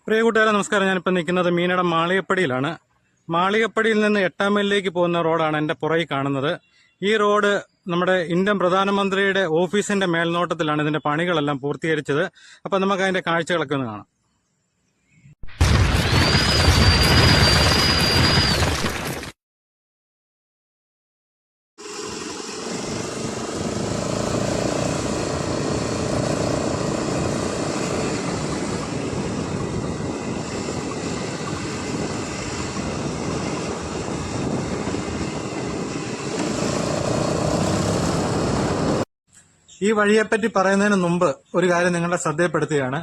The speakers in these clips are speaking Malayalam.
പ്രിയ കൂട്ടുകാരെ നമസ്കാരം. ഞാനിപ്പോൾ നിൽക്കുന്നത് മീനടം മാളികപ്പടിയിലാണ്. മാളികപ്പടിയിൽ നിന്ന് 8 മൈലിലേക്ക് പോകുന്ന റോഡാണ് എൻ്റെ പുറകിൽ കാണുന്നത്. ഈ റോഡ് നമ്മുടെ ഇന്ത്യൻ പ്രധാനമന്ത്രിയുടെ ഓഫീസിന്റെ മേൽനോട്ടത്തിലാണ് ഇതിന്റെ പണികളെല്ലാം പൂർത്തീകരിച്ചത്. അപ്പോൾ നമുക്ക് അതിന്റെ കാഴ്ചകളൊക്കെ ഒന്ന് കാണാം. ഈ വഴിയെപ്പറ്റി പറയുന്നതിന് മുമ്പ് ഒരു കാര്യം നിങ്ങളുടെ ശ്രദ്ധയിൽപ്പെടുത്തുകയാണ്.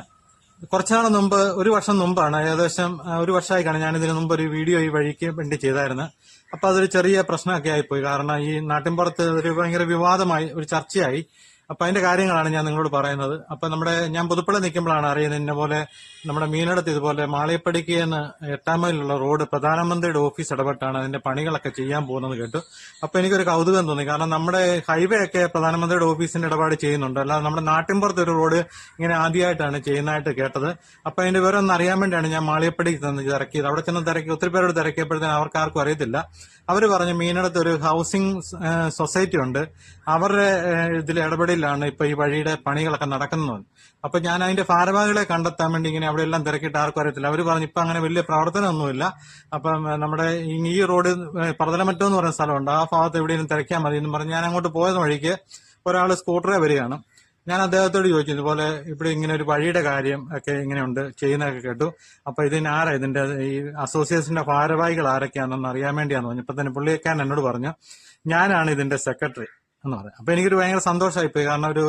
കുറച്ചുനാൾ മുമ്പ്, ഒരു വർഷം മുമ്പാണ്, ഏകദേശം ഒരു വർഷമായി കാണും, ഞാൻ ഇതിനു മുമ്പ് ഒരു വീഡിയോ ഈ വഴിക്ക് വേണ്ടി ചെയ്തായിരുന്നു. അപ്പൊ അതൊരു ചെറിയ പ്രശ്നമൊക്കെ ആയിപ്പോയി. കാരണം ഈ നാട്ടിൻപുറത്ത് ഒരു ഭയങ്കര വിവാദമായി, ഒരു ചർച്ചയായി. അപ്പൊ അതിന്റെ കാര്യങ്ങളാണ് ഞാൻ നിങ്ങളോട് പറയുന്നത്. അപ്പൊ ഞാൻ പുതുപ്പള്ളി നിൽക്കുമ്പോഴാണ് അറിയുന്നത്, ഇന്ന പോലെ നമ്മുടെ മീനടത്ത് ഇതുപോലെ മാളികപ്പടിക്ക് എന്ന് 8 മൈലിലുള്ള റോഡ് പ്രധാനമന്ത്രിയുടെ ഓഫീസ് ഇടപെട്ടാണ് അതിന്റെ പണികളൊക്കെ ചെയ്യാൻ പോകുന്നത് കേട്ടു. അപ്പൊ എനിക്കൊരു കൗതുകം തോന്നി. കാരണം നമ്മുടെ ഹൈവേ ഒക്കെ പ്രധാനമന്ത്രിയുടെ ഓഫീസിന്റെ ഇടപാട് ചെയ്യുന്നുണ്ട്, അല്ലാതെ നമ്മുടെ നാട്ടിൻപുറത്ത് ഒരു റോഡ് ഇങ്ങനെ ആദ്യമായിട്ടാണ് ചെയ്യുന്നതായിട്ട് കേട്ടത്. അപ്പൊ അതിന്റെ വിവരം ഒന്ന് അറിയാൻ വേണ്ടിയാണ് ഞാൻ മാളികപ്പടിക്ക് തിരക്കിയത്. അവിടെ ചെന്ന് തിരക്കി, ഒത്തിരി പേരോട് തിരക്കിയപ്പോഴത്തേനും അവർക്ക് ആർക്കും അറിയത്തില്ല. അവര് പറഞ്ഞു മീനടത്ത് ഒരു ഹൗസിംഗ് സൊസൈറ്റി ഉണ്ട്, അവരുടെ ഇതിൽ ഇടപെടലാണ് ഇപ്പൊ ഈ വഴിയുടെ പണികളൊക്കെ നടക്കുന്നത്. അപ്പൊ ഞാൻ അതിന്റെ ഭാരവാഹികളെ കണ്ടെത്താൻ വേണ്ടി ഇങ്ങനെ അവിടെ എല്ലാം തിരക്കിയിട്ട് ആർക്കും അറിയത്തില്ല. അവര് പറഞ്ഞു ഇപ്പൊ അങ്ങനെ വലിയ പ്രവർത്തനമൊന്നുമില്ല. അപ്പം നമ്മുടെ ഈ റോഡ് പറതലമറ്റം എന്ന് പറയുന്ന സ്ഥലമുണ്ട്, ആ ഭാഗത്ത് എവിടെയും തിരക്കാൻ മതി എന്ന് പറഞ്ഞ് ഞാൻ അങ്ങോട്ട് പോയത് വഴിക്ക് ഒരാൾ സ്കൂട്ടറെ വരികയാണ്. ഞാൻ അദ്ദേഹത്തോട് ചോദിച്ചു, ഇതുപോലെ ഇവിടെ ഇങ്ങനെ ഒരു വഴിയുടെ കാര്യം ഒക്കെ ഇങ്ങനെയുണ്ട് ചെയ്യുന്നതൊക്കെ കേട്ടു. അപ്പൊ ഇതിനാരാ, ഇതിന്റെ ഈ അസോസിയേഷന്റെ ഭാരവാഹികൾ ആരൊക്കെയാണെന്ന് അറിയാൻ വേണ്ടിയാന്ന് പറഞ്ഞു. ഇപ്പൊ തന്നെ പുള്ളിക്കാരൻ എന്നോട് പറഞ്ഞു ഞാനാണ് ഇതിന്റെ സെക്രട്ടറി എന്ന് പറഞ്ഞു. അപ്പൊ എനിക്കൊരു ഭയങ്കര സന്തോഷമായിപ്പോയി. കാരണം ഒരു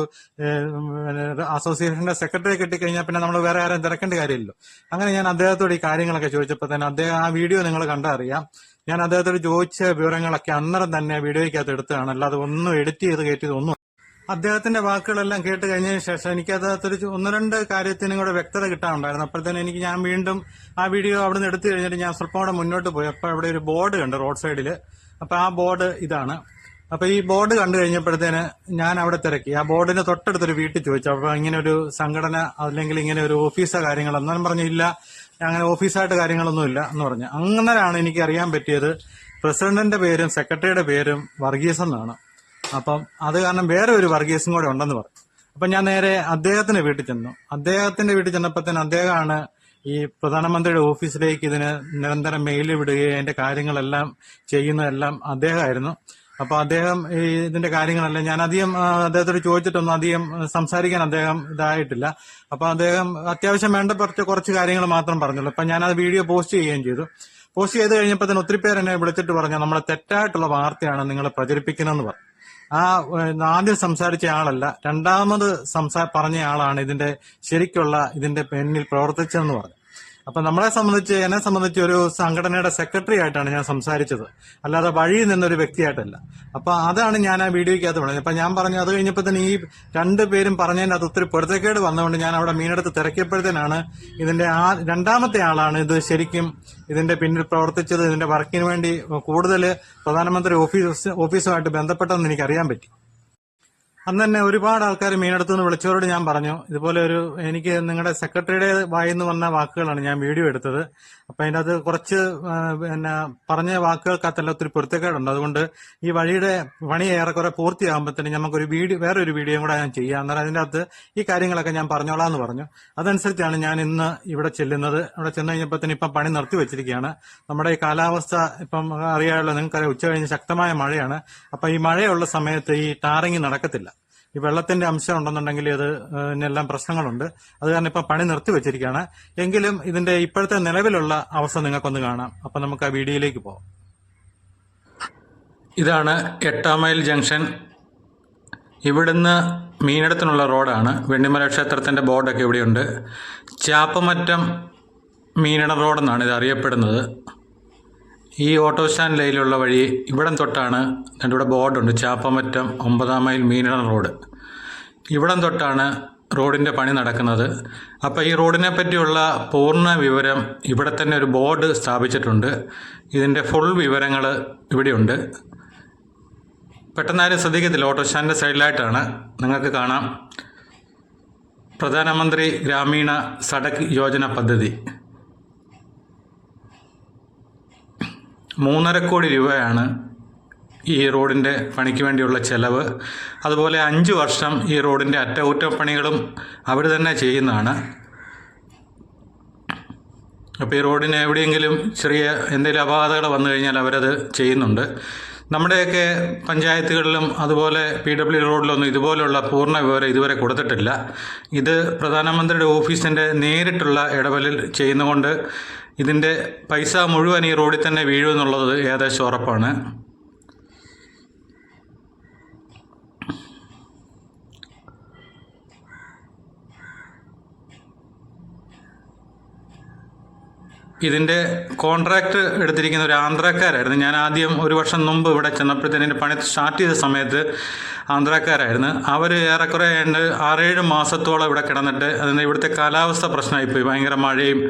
അസോസിയേഷന്റെ സെക്രട്ടറി കിട്ടിക്കഴിഞ്ഞാൽ പിന്നെ നമ്മൾ വേറെ ആരും തിരക്കേണ്ട കാര്യമില്ലല്ലോ. അങ്ങനെ ഞാൻ അദ്ദേഹത്തോട് ഈ കാര്യങ്ങളൊക്കെ ചോദിച്ചപ്പോൾ തന്നെ അദ്ദേഹം, ആ വീഡിയോ നിങ്ങൾ കണ്ടറിയാം, ഞാൻ അദ്ദേഹത്തോട് ചോദിച്ച വിവരങ്ങളൊക്കെ അന്നേരം തന്നെ വീഡിയോയ്ക്കകത്ത് എടുത്തതാണ്, അല്ലാതെ ഒന്നും എഡിറ്റ് ചെയ്ത് കയറ്റിയതൊന്നും. അദ്ദേഹത്തിന്റെ വാക്കുകളെല്ലാം കേട്ട് കഴിഞ്ഞതിന് ശേഷം എനിക്ക് അദ്ദേഹത്തൊരു 1-2 കാര്യത്തിനും കൂടെ വ്യക്തത കിട്ടാനുണ്ടായിരുന്നു. അപ്പോഴത്തേനും ഞാൻ വീണ്ടും ആ വീഡിയോ അവിടെ നിന്ന് എടുത്തു കഴിഞ്ഞിട്ട് ഞാൻ സ്വല്പം കൂടെ മുന്നോട്ട് പോയി. അപ്പൊ അവിടെ ഒരു ബോർഡ് കണ്ട് റോഡ് സൈഡിൽ. അപ്പൊ ആ ബോർഡ് ഇതാണ്. അപ്പൊ ഈ ബോർഡ് കണ്ടു കഴിഞ്ഞപ്പോഴത്തേന് ഞാൻ അവിടെ തിരക്കി. ആ ബോർഡിന് തൊട്ടടുത്തൊരു വീട്ടിൽ ചോദിച്ചു, അപ്പൊ ഇങ്ങനെ ഒരു സംഘടന അല്ലെങ്കിൽ ഇങ്ങനെ ഒരു ഓഫീസോ കാര്യങ്ങളോ എന്നാലും പറഞ്ഞു, ഇല്ല അങ്ങനെ ഓഫീസായിട്ട് കാര്യങ്ങളൊന്നും ഇല്ല എന്ന് പറഞ്ഞു. അങ്ങനെയാണ് എനിക്ക് അറിയാൻ പറ്റിയത് പ്രസിഡന്റിന്റെ പേരും സെക്രട്ടറിയുടെ പേരും വർഗീസ് എന്നാണ്. അപ്പം അത് കാരണം വേറെ ഒരു വർഗീസും കൂടെ ഉണ്ടെന്ന് പറഞ്ഞു. അപ്പൊ ഞാൻ നേരെ അദ്ദേഹത്തിന്റെ വീട്ടിൽ ചെന്നു. അദ്ദേഹത്തിന്റെ വീട്ടിൽ ചെന്നപ്പോ തന്നെ അദ്ദേഹമാണ് ഈ പ്രധാനമന്ത്രിയുടെ ഓഫീസിലേക്ക് ഇതിന് നിരന്തരം മെയിൽ വിടുകയും അതിന്റെ കാര്യങ്ങളെല്ലാം ചെയ്യുന്നതെല്ലാം അദ്ദേഹമായിരുന്നു. അപ്പൊ അദ്ദേഹം ഇതിന്റെ കാര്യങ്ങളെല്ലാം ഞാൻ അധികം അദ്ദേഹത്തോട് ചോദിച്ചിട്ടൊന്നും അധികം സംസാരിക്കാൻ അദ്ദേഹം ഇതായിട്ടില്ല. അപ്പൊ അദ്ദേഹം അത്യാവശ്യം വേണ്ടപ്പെട്ട കുറച്ച് കാര്യങ്ങൾ മാത്രം പറഞ്ഞുള്ളൂ. അപ്പൊ ഞാൻ അത് വീഡിയോ പോസ്റ്റ് ചെയ്യുകയും ചെയ്തു. പോസ്റ്റ് ചെയ്ത് കഴിഞ്ഞപ്പോൾ തന്നെ ഒത്തിരി പേര് എന്നെ വിളിച്ചിട്ട് പറഞ്ഞു, നമ്മളെ തെറ്റായിട്ടുള്ള വാർത്തയാണ് നിങ്ങൾ പ്രചരിപ്പിക്കുന്നതെന്ന് പറഞ്ഞു. ആദ്യം സംസാരിച്ച ആളല്ല, രണ്ടാമത് പറഞ്ഞ ആളാണ് ഇതിന്റെ ശരിക്കുള്ള ഇതിന്റെ പിന്നിൽ പ്രവർത്തിച്ചതെന്ന് പറഞ്ഞു. അപ്പൊ എന്നെ സംബന്ധിച്ച് ഒരു സംഘടനയുടെ സെക്രട്ടറി ആയിട്ടാണ് ഞാൻ സംസാരിച്ചത്, അല്ലാതെ വഴിയിൽ നിന്നൊരു വ്യക്തിയായിട്ടല്ല. അപ്പൊ അതാണ് ഞാൻ ആ വീഡിയോയ്ക്കകത്ത് പറഞ്ഞത്. അപ്പൊ ഞാൻ പറഞ്ഞു, അത് കഴിഞ്ഞപ്പോൾ തന്നെ ഈ 2 പേരും പറഞ്ഞതിന്റെ അത് ഒത്തിരി പൊരുത്തക്കേട് വന്നതുകൊണ്ട് ഞാൻ അവിടെ മീനെടുത്ത് തിരക്കിയപ്പോഴത്തേനാണ് ഇതിന്റെ രണ്ടാമത്തെ ആളാണ് ഇത് ശരിക്കും ഇതിന്റെ പിന്നിൽ പ്രവർത്തിച്ചത്, ഇതിന്റെ വർക്കിന് വേണ്ടി കൂടുതൽ പ്രധാനമന്ത്രി ഓഫീസുമായിട്ട് ബന്ധപ്പെട്ടതെന്ന് എനിക്ക് അറിയാൻ പറ്റി. അന്ന് തന്നെ ഒരുപാട് ആൾക്കാർ മീനെടുത്തു നിന്ന് വിളിച്ചവരോട് ഞാൻ പറഞ്ഞു, ഇതുപോലെ എനിക്ക് നിങ്ങളുടെ സെക്രട്ടറിയുടെ വായിന്ന് വന്ന വാക്കുകളാണ് ഞാൻ വീഡിയോ എടുത്തത്. അപ്പൊ അതിൻ്റെ അത് കുറച്ച് പറഞ്ഞ വാക്കുകൾക്കകത്തെല്ലാം ഒത്തിരി പൊരുത്തക്കേടുണ്ട്. അതുകൊണ്ട് ഈ വഴിയുടെ പണി ഏറെക്കുറെ പൂർത്തിയാകുമ്പോഴത്തേനും നമുക്കൊരു വേറൊരു വീഡിയോ കൂടെ ഞാൻ ചെയ്യാം, അന്നേരം അതിൻ്റെ അകത്ത് ഈ കാര്യങ്ങളൊക്കെ ഞാൻ പറഞ്ഞോളാം എന്ന് പറഞ്ഞു. അതനുസരിച്ചാണ് ഞാൻ ഇന്ന് ഇവിടെ ചെല്ലുന്നത്. അവിടെ ചെന്ന് കഴിഞ്ഞപ്പോഴത്തേനും ഇപ്പം പണി നിർത്തി വെച്ചിരിക്കുകയാണ്. നമ്മുടെ ഈ കാലാവസ്ഥ ഇപ്പം അറിയാമല്ലോ, നിങ്ങൾക്കറിയാം, ഉച്ച കഴിഞ്ഞ് ശക്തമായ മഴയാണ്. അപ്പൊ ഈ മഴയുള്ള സമയത്ത് ഈ ടാറിങ് നടക്കത്തില്ല. ഈ വെള്ളത്തിന്റെ അംശം ഉണ്ടെന്നുണ്ടെങ്കിൽ ഇതിനെല്ലാം പ്രശ്നങ്ങളുണ്ട്. അത് കാരണം ഇപ്പൊ പണി നിർത്തി വെച്ചിരിക്കുകയാണ്. എങ്കിലും ഇതിന്റെ ഇപ്പോഴത്തെ നിലവിലുള്ള അവസ്ഥ നിങ്ങൾക്കൊന്ന് കാണാം. അപ്പൊ നമുക്ക് ആ വീഡിയോയിലേക്ക് പോകാം. ഇതാണ് 8 മൈൽ ജംഗ്ഷൻ. ഇവിടുന്ന് മീനടത്തിനുള്ള റോഡാണ്. വെണ്ണിമല ക്ഷേത്രത്തിന്റെ ബോർഡൊക്കെ ഇവിടെയുണ്ട്. ചാപ്പമറ്റം മീനടം റോഡെന്നാണ് ഇത് അറിയപ്പെടുന്നത്. ഈ ഓട്ടോ സ്റ്റാൻഡ് ലൈനിലുള്ള വഴി ഇവിടം തൊട്ടാണ്. ഇവിടെ ബോർഡുണ്ട്, ചാപ്പമറ്റം 9 മൈൽ മീനടം റോഡ്. ഇവിടം തൊട്ടാണ് റോഡിൻ്റെ പണി നടക്കുന്നത്. അപ്പോൾ ഈ റോഡിനെ പറ്റിയുള്ള പൂർണ്ണ വിവരം ഇവിടെ തന്നെ ഒരു ബോർഡ് സ്ഥാപിച്ചിട്ടുണ്ട്. ഇതിൻ്റെ ഫുൾ വിവരങ്ങൾ ഇവിടെയുണ്ട്. പെട്ടെന്നാരും ശ്രദ്ധിക്കത്തില്ല, ഓട്ടോ സ്റ്റാൻഡിൻ്റെ സൈഡിലായിട്ടാണ്. നിങ്ങൾക്ക് കാണാം പ്രധാനമന്ത്രി ഗ്രാമീണ സഡക് യോജന പദ്ധതി. 3.5 കോടി രൂപയാണ് ഈ റോഡിൻ്റെ പണിക്ക് വേണ്ടിയുള്ള ചെലവ്. അതുപോലെ 5 വർഷം ഈ റോഡിൻ്റെ അറ്റകുറ്റപ്പണികളും അവർ തന്നെ ചെയ്യുന്നതാണ്. അപ്പോൾ ഈ റോഡിന് എവിടെയെങ്കിലും ചെറിയ എന്തെങ്കിലും അപാകതകൾ വന്നു കഴിഞ്ഞാൽ അവരത് ചെയ്യുന്നുണ്ട്. നമ്മുടെയൊക്കെ പഞ്ചായത്തുകളിലും അതുപോലെ PW റോഡിലൊന്നും ഇതുപോലുള്ള പൂർണ്ണ വിവരം ഇതുവരെ കൊടുത്തിട്ടില്ല. ഇത് പ്രധാനമന്ത്രിയുടെ ഓഫീസിൻ്റെ നേരിട്ടുള്ള ഇടപെടൽ ചെയ്യുന്നതുകൊണ്ട് ഇതിൻ്റെ പൈസ മുഴുവൻ ഈ റോഡിൽ തന്നെ വീഴുമെന്നുള്ളത് ഏകദേശം ഉറപ്പാണ്. ഇതിൻ്റെ കോൺട്രാക്റ്റ് എടുത്തിരിക്കുന്ന ഒരു ആന്ധ്രാക്കാരായിരുന്നു. ഞാൻ ആദ്യം 1 വർഷം മുമ്പ് ഇവിടെ ചെന്നപ്പോഴത്തേന് ഇതിൻ്റെ പണി സ്റ്റാർട്ട് ചെയ്ത സമയത്ത് ആന്ധ്രാക്കാരായിരുന്നു. അവർ ഏറെക്കുറെ 6-7 മാസത്തോളം ഇവിടെ കിടന്നിട്ട് അതിന് ഇവിടുത്തെ കാലാവസ്ഥ പ്രശ്നമായിപ്പോയി. ഭയങ്കര മഴയും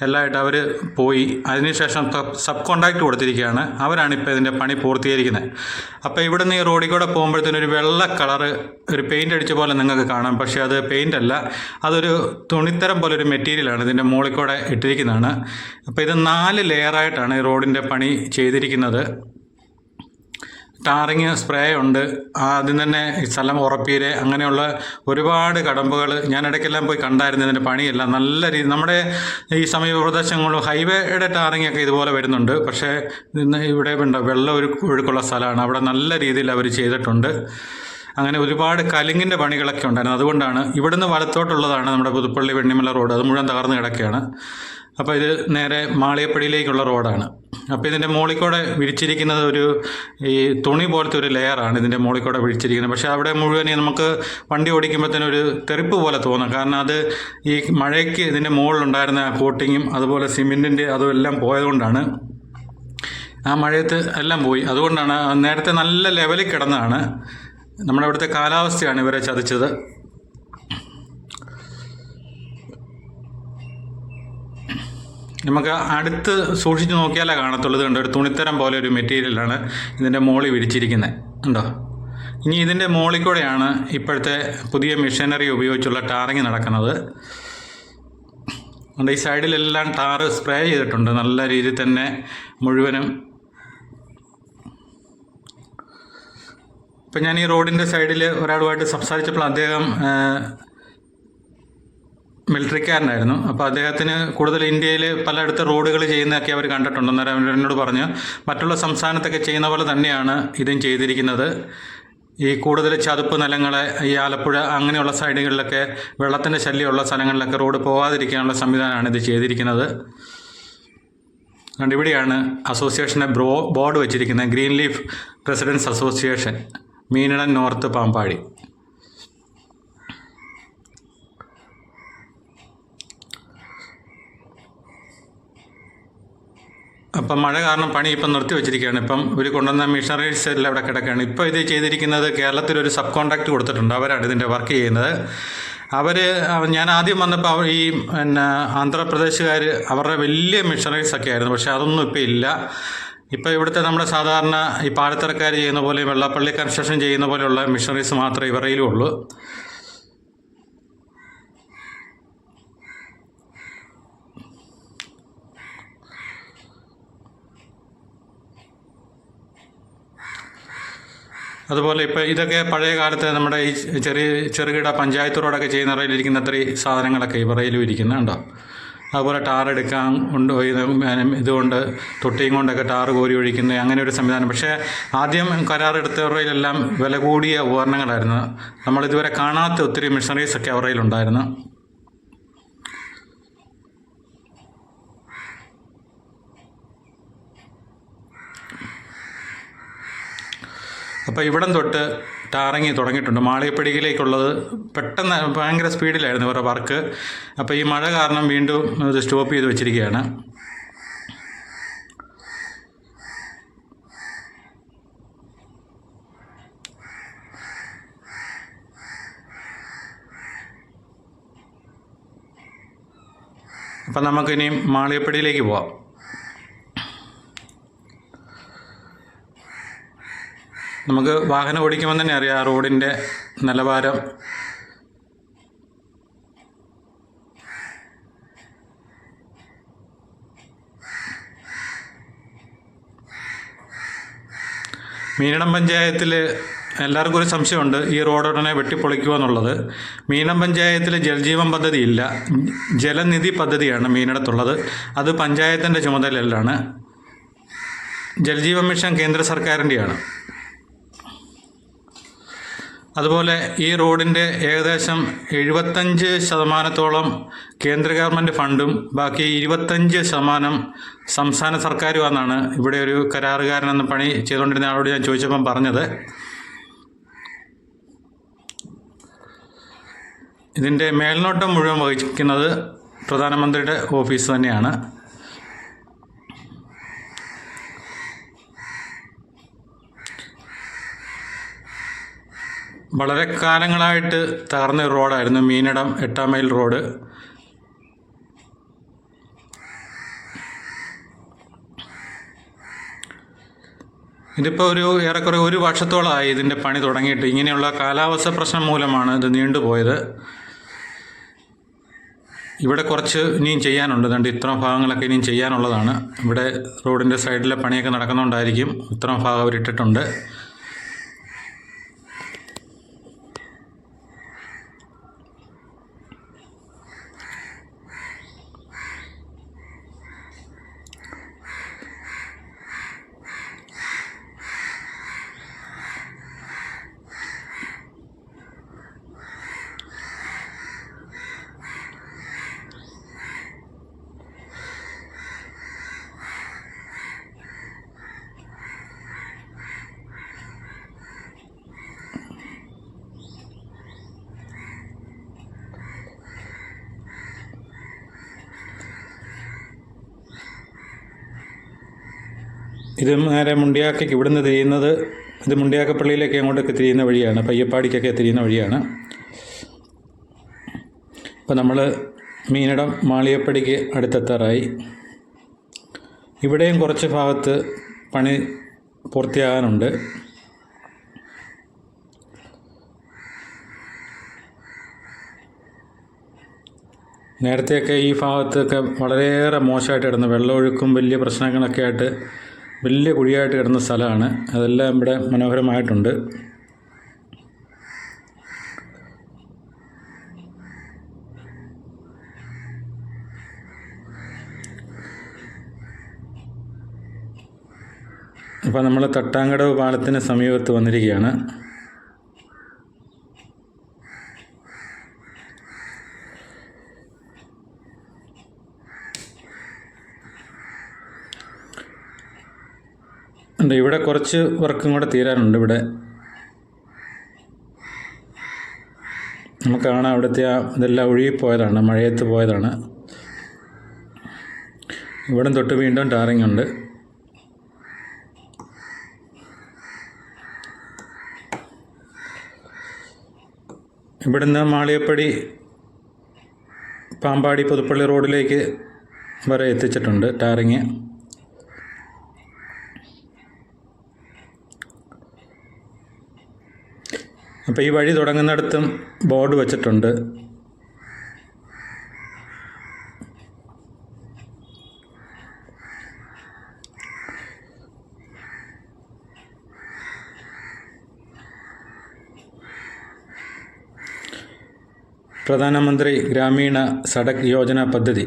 എല്ലാമായിട്ട് അവർ പോയി. അതിനുശേഷം സബ് കോൺട്രാക്റ്റ് കൊടുത്തിരിക്കുകയാണ്. അവരാണ് ഇപ്പോൾ ഇതിൻ്റെ പണി പൂർത്തീകരിക്കുന്നത്. അപ്പോൾ ഇവിടുന്ന് ഈ റോഡിൽ കൂടെ പോകുമ്പോഴത്തേനും ഒരു വെള്ള കളറ് ഒരു പെയിൻ്റ് അടിച്ച പോലെ നിങ്ങൾക്ക് കാണാം. പക്ഷേ അത് പെയിൻ്റ് അല്ല, അതൊരു തുണിത്തരം പോലെ ഒരു മെറ്റീരിയലാണ് ഇതിൻ്റെ മുകളിൽ കൂടെ ഇട്ടിരിക്കുന്നതാണ്. അപ്പോൾ ഇത് 4 ലെയറായിട്ടാണ് ഈ റോഡിൻ്റെ പണി ചെയ്തിരിക്കുന്നത്. ടാറിങ് സ്പ്രേ ഉണ്ട്, ആദ്യം തന്നെ ഈ സ്ഥലം ഉറപ്പീര്, അങ്ങനെയുള്ള ഒരുപാട് കടമ്പകൾ ഞാൻ ഇടയ്ക്കെല്ലാം പോയി കണ്ടായിരുന്നു. ഇതിൻ്റെ പണിയെല്ലാം നല്ല രീതി നമ്മുടെ ഈ സമീപ പ്രദേശങ്ങളിലും ഹൈവേയുടെ ടാറിങ് ഒക്കെ ഇതുപോലെ വരുന്നുണ്ട്. പക്ഷേ ഇവിടെ വെള്ളം ഒഴുക്കുള്ള സ്ഥലമാണ്, അവിടെ നല്ല രീതിയിൽ അവർ ചെയ്തിട്ടുണ്ട്. അങ്ങനെ ഒരുപാട് കലുങ്ങിൻ്റെ പണികളൊക്കെ ഉണ്ടായിരുന്നു. അതുകൊണ്ടാണ് ഇവിടുന്ന് വലത്തോട്ടുള്ളതാണ് നമ്മുടെ പുതുപ്പള്ളി വെണ്ണിമല റോഡ്, അത് മുഴുവൻ തകർന്ന് കിടക്കുകയാണ്. അപ്പോൾ ഇത് നേരെ മാളിയപ്പടിയിലേക്കുള്ള റോഡാണ്. അപ്പോൾ ഇതിൻ്റെ മുകളിൽ കൂടെ വിരിച്ചിരിക്കുന്നത് ഈ തുണി പോലത്തെ ഒരു ലെയറാണ് ഇതിൻ്റെ മുകളിൽ കൂടെ വിരിച്ചിരിക്കുന്നത്. പക്ഷേ അവിടെ മുഴുവൻ നമുക്ക് വണ്ടി ഓടിക്കുമ്പോഴത്തേനും ഒരു തെറിപ്പ് പോലെ തോന്നും. കാരണം അത് ഈ മഴയ്ക്ക് ഇതിൻ്റെ മുകളിലുണ്ടായിരുന്ന ആ കോട്ടിങ്ങും അതുപോലെ സിമെൻറ്റിൻ്റെ അതും എല്ലാം പോയതുകൊണ്ടാണ്, ആ മഴയത്ത് എല്ലാം പോയി. അതുകൊണ്ടാണ് നേരത്തെ നല്ല ലെവലിൽ കിടന്നതാണ്. നമ്മുടെ ഇവിടുത്തെ കാലാവസ്ഥയാണ് ഇവരെ ചതിച്ചത്. നമുക്ക് അടുത്ത് സൂക്ഷിച്ച് നോക്കിയാലേ കാണത്തുള്ളൂ. കണ്ടോ, ഒരു തുണിത്തരം പോലെ ഒരു മെറ്റീരിയലാണ് ഇതിൻ്റെ മുകളിൽ വിരിച്ചിരിക്കുന്നത്, ഉണ്ടോ. ഇനി ഇതിൻ്റെ മുകളിൽ കൂടെയാണ് ഇപ്പോഴത്തെ പുതിയ മെഷീനറി ഉപയോഗിച്ചുള്ള ടാറിങ് നടക്കുന്നത്. അതുകൊണ്ട് ഈ സൈഡിലെല്ലാം ടാറ് സ്പ്രേ ചെയ്തിട്ടുണ്ട് നല്ല രീതിയിൽ തന്നെ മുഴുവനും. ഇപ്പം ഞാൻ ഈ റോഡിൻ്റെ സൈഡിൽ ഒരാളുമായിട്ട് സംസാരിച്ചപ്പോൾ അദ്ദേഹം മിലിറ്ററിക്കാരനായിരുന്നു. അപ്പോൾ അദ്ദേഹത്തിന് കൂടുതൽ ഇന്ത്യയിൽ പലയിടത്ത് റോഡുകൾ ചെയ്യുന്നതൊക്കെ അവർ കണ്ടിട്ടുണ്ട്. അന്നേരം എന്നോട് പറഞ്ഞു മറ്റുള്ള സംസ്ഥാനത്തൊക്കെ ചെയ്യുന്ന പോലെ തന്നെയാണ് ഇതും ചെയ്തിരിക്കുന്നത്. ഈ കൂടുതൽ ചതുപ്പ് നിലങ്ങളെ ഈ ആലപ്പുഴ അങ്ങനെയുള്ള സൈഡുകളിലൊക്കെ വെള്ളത്തിൻ്റെ ശല്യമുള്ള സ്ഥലങ്ങളിലൊക്കെ റോഡ് പോകാതിരിക്കാനുള്ള സംവിധാനമാണ് ഇത് ചെയ്തിരിക്കുന്നത്. അതുകൊണ്ട് ഇവിടെയാണ് അസോസിയേഷൻ്റെ ബോർഡ് വെച്ചിരിക്കുന്നത്, green leaf residence association, Meenadam north, Pampady. അപ്പം മഴ കാരണം പണി ഇപ്പം നിർത്തി വെച്ചിരിക്കുകയാണ്. ഇപ്പം ഇവർ കൊണ്ടുവന്ന മിഷനറീസ് എല്ലാം ഇവിടെ കിടക്കുകയാണ്. ഇപ്പോൾ ഇത് ചെയ്തിരിക്കുന്നത് കേരളത്തിലൊരു സബ് കോൺട്രാക്റ്റ് കൊടുത്തിട്ടുണ്ട്, അവരാണ് ഇതിൻ്റെ വർക്ക് ചെയ്യുന്നത്. ഞാൻ ആദ്യം വന്നപ്പോൾ ഈ ആന്ധ്രാപ്രദേശുകാർ അവരുടെ വലിയ മിഷനറീസൊക്കെ ആയിരുന്നു. പക്ഷേ അതൊന്നും ഇപ്പോൾ ഇല്ല. ഇപ്പോൾ ഇവിടുത്തെ നമ്മുടെ സാധാരണ ഈ പാടത്തറക്കാർ ചെയ്യുന്ന പോലെ വെള്ളാപ്പള്ളി കൺസ്ട്രക്ഷൻ ചെയ്യുന്ന പോലെയുള്ള മിഷനറീസ് മാത്രമേ ഇവരയിലും ഉള്ളൂ. അതുപോലെ ഇപ്പോൾ ഇതൊക്കെ പഴയ കാലത്ത് നമ്മുടെ ഈ ചെറുകിട പഞ്ചായത്ത് റോഡൊക്കെ ചെയ്യുന്ന റയിലിരിക്കുന്ന അത്രയും സാധനങ്ങളൊക്കെ ഇവരയിലും ഇരിക്കുന്നുണ്ടോ. അതുപോലെ ടാർ എടുക്കാൻ ഇതുകൊണ്ട് തൊട്ടിയും കൊണ്ടൊക്കെ ടാർ കോരി ഒഴിക്കുന്നത്, അങ്ങനെ ഒരു സംവിധാനം. പക്ഷേ ആദ്യം കരാറെടുത്തവരുടെയിലെല്ലാം വില കൂടിയ ഉപകരണങ്ങളായിരുന്നു. നമ്മളിതുവരെ കാണാത്ത ഒത്തിരി മിഷനറീസൊക്കെ അവരുടെയിലുണ്ടായിരുന്നു. അപ്പോൾ ഇവിടം തൊട്ട് ടാറിങ് തുടങ്ങിയിട്ടുണ്ട്. മാളിയപ്പടിയിലേക്കുള്ളത് പെട്ടെന്ന് ഭയങ്കര സ്പീഡിലായിരുന്നു ഇവരുടെ വർക്ക്. അപ്പോൾ ഈ മഴ കാരണം വീണ്ടും ഇത് സ്റ്റോപ്പ് ചെയ്ത് വെച്ചിരിക്കുകയാണ്. അപ്പം നമുക്കിനി മാളിയപ്പടിയിലേക്ക് പോവാം. നമുക്ക് വാഹനം ഓടിക്കുമ്പോൾ തന്നെ അറിയാം റോഡിൻ്റെ നിലവാരം. മീനടം പഞ്ചായത്തിൽ എല്ലാവർക്കും ഒരു സംശയമുണ്ട്, ഈ റോഡ് ഉടനെ വെട്ടിപ്പൊളിക്കുമോ എന്നുള്ളത്. മീനം പഞ്ചായത്തിൽ ജൽജീവൻ പദ്ധതി ഇല്ല, ജലനിധി പദ്ധതിയാണ് മീനടത്തുള്ളത്. അത് പഞ്ചായത്തിൻ്റെ ചുമതലയിലാണ്. ജൽജീവൻ മിഷൻ കേന്ദ്ര സർക്കാരിൻ്റെയാണ്. അതുപോലെ ഈ റോഡിൻ്റെ ഏകദേശം 75% കേന്ദ്ര ഗവൺമെൻറ് ഫണ്ടും ബാക്കി 25% സംസ്ഥാന സർക്കാരുമാണെന്നാണ് ഇവിടെ ഒരു കരാറുകാരനെന്ന് പണി ചെയ്തുകൊണ്ടിരുന്ന ആളോട് ഞാൻ ചോദിച്ചപ്പം പറഞ്ഞത്. ഇതിൻ്റെ മേൽനോട്ടം മുഴുവൻ വഹിക്കുന്നത് പ്രധാനമന്ത്രിയുടെ ഓഫീസ് തന്നെയാണ്. വളരെ കാലങ്ങളായിട്ട് തകർന്ന ഒരു റോഡായിരുന്നു മീനടം 8 മൈൽ റോഡ്. ഇതിപ്പോൾ ഏറെക്കുറെ 1 വർഷത്തോളമായി ഇതിൻ്റെ പണി തുടങ്ങിയിട്ട്. ഇങ്ങനെയുള്ള കാലാവസ്ഥ പ്രശ്നം മൂലമാണ് ഇത് നീണ്ടുപോയത്. ഇവിടെ കുറച്ച് ഇനിയും ചെയ്യാനുണ്ട്. അതുകൊണ്ട് ഇത്രയും ഭാഗങ്ങളൊക്കെ ഇനിയും ചെയ്യാനുള്ളതാണ്. ഇവിടെ റോഡിൻ്റെ സൈഡിലെ പണിയൊക്കെ നടക്കുന്നുണ്ടായിരിക്കും. ഇത്രയും ഭാഗം അവരിട്ടിട്ടുണ്ട്. ഇത് നേരെ മുണ്ടിയാക്കയ്ക്ക് ഇവിടുന്ന് തിരിയുന്നത്, ഇത് മുണ്ടിയാക്കപ്പള്ളിയിലേക്ക് അങ്ങോട്ടൊക്കെ തിരിയുന്ന വഴിയാണ്, പയ്യപ്പാടിക്കൊക്കെ തിരിയുന്ന വഴിയാണ്. അപ്പോൾ നമ്മൾ മീനടം മാളിയപ്പടിക്ക് അടുത്തെത്താറായി. ഇവിടെയും കുറച്ച് ഭാഗത്ത് പണി പൂർത്തിയാകാനുണ്ട്. നേരത്തെയൊക്കെ ഈ ഭാഗത്തൊക്കെ വളരെയേറെ മോശമായിട്ട് കിടന്നു, വെള്ളമൊഴുക്കും വലിയ പ്രശ്നങ്ങളൊക്കെ ആയിട്ട് വലിയ കുഴിയായിട്ട് കിടന്ന സ്ഥലമാണ്. അതെല്ലാം ഇവിടെ മനോഹരമായിട്ടുണ്ട്. അപ്പോൾ നമ്മൾ തട്ടാങ്കടവ് പാലത്തിന് സമീപത്ത് വന്നിരിക്കുകയാണ്. ഇവിടെ കുറച്ച് വർക്കും കൂടെ തീരാനുണ്ട്. ഇവിടെ നമുക്ക് കാണാം, അവിടുത്തെ ഇതെല്ലാം ഒഴുകിപ്പോയതാണ്, മഴയത്ത് പോയതാണ്. ഇവിടെ തൊട്ട് വീണ്ടും ടാറിങ് ഉണ്ട്. ഇവിടുന്ന് മാളിയപ്പടി പാമ്പാടി പുതുപ്പള്ളി റോഡിലേക്ക് വരെ എത്തിച്ചിട്ടുണ്ട് ടാറിങ്. അപ്പോൾ ഈ വഴി തുടങ്ങുന്നിടത്തും ബോർഡ് വച്ചിട്ടുണ്ട്. പ്രധാനമന്ത്രി ഗ്രാമീണ സഡക് യോജന പദ്ധതി